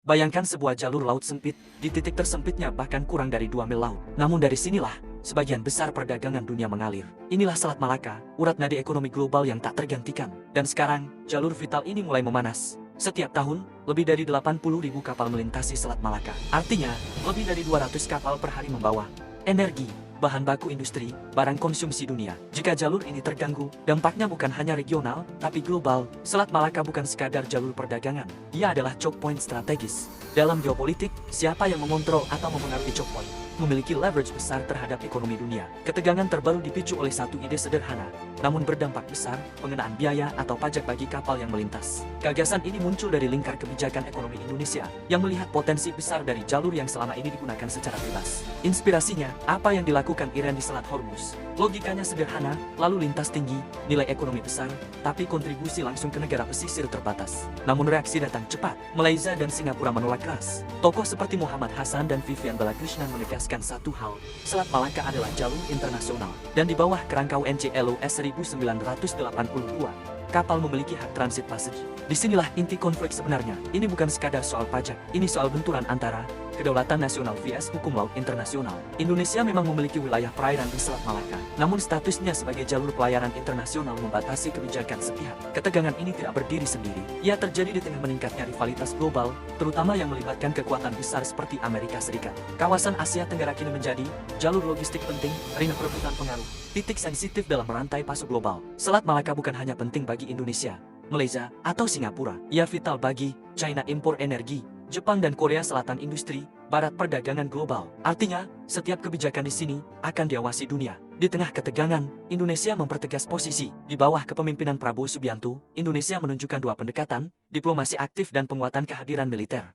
Bayangkan sebuah jalur laut sempit, di titik tersempitnya bahkan kurang dari 2 mil laut. Namun dari sinilah, sebagian besar perdagangan dunia mengalir. Inilah Selat Malaka, urat nadi ekonomi global yang tak tergantikan. Dan sekarang, jalur vital ini mulai memanas. Setiap tahun, lebih dari 80.000 kapal melintasi Selat Malaka. Artinya, lebih dari 200 kapal per hari membawa energi, bahan baku industri, barang konsumsi dunia. Jika jalur ini terganggu, dampaknya bukan hanya regional, tapi global. Selat Malaka bukan sekadar jalur perdagangan. Ia adalah choke point strategis. Dalam geopolitik, siapa yang mengontrol atau memengaruhi choke point memiliki leverage besar terhadap ekonomi dunia. Ketegangan terbaru dipicu oleh satu ide sederhana, namun berdampak besar, pengenaan biaya atau pajak bagi kapal yang melintas. Gagasan ini muncul dari lingkar kebijakan ekonomi Indonesia, yang melihat potensi besar dari jalur yang selama ini digunakan secara bebas. Inspirasinya, apa yang dilakukan Iran di Selat Hormuz. Logikanya sederhana, lalu lintas tinggi, nilai ekonomi besar, tapi kontribusi langsung ke negara pesisir terbatas. Namun reaksi datang cepat. Malaysia dan Singapura menolak keras. Tokoh seperti Muhammad Hassan dan Vivian Balakrishnan menegaskan satu hal, Selat Malaka adalah jalur internasional, dan di bawah kerangka UNCLOS 1982, kapal memiliki hak transit passage. Disinilah inti konflik sebenarnya. Ini bukan sekadar soal pajak, ini soal benturan antara kedaulatan nasional vs hukum laut internasional. Indonesia memang memiliki wilayah perairan di Selat Malaka, namun statusnya sebagai jalur pelayaran internasional membatasi kebijakan sepihak. Ketegangan ini tidak berdiri sendiri. Ia terjadi di tengah meningkatnya rivalitas global, terutama yang melibatkan kekuatan besar seperti Amerika Serikat. Kawasan Asia Tenggara kini menjadi jalur logistik penting, arena perebutan pengaruh, titik sensitif dalam rantai pasok global. Selat Malaka bukan hanya penting bagi Indonesia, Malaysia, atau Singapura. Ia vital bagi China impor energi, Jepang dan Korea Selatan industri, barat perdagangan global. Artinya, setiap kebijakan di sini akan diawasi dunia. Di tengah ketegangan, Indonesia mempertegas posisi. Di bawah kepemimpinan Prabowo Subianto, Indonesia menunjukkan dua pendekatan, diplomasi aktif dan penguatan kehadiran militer.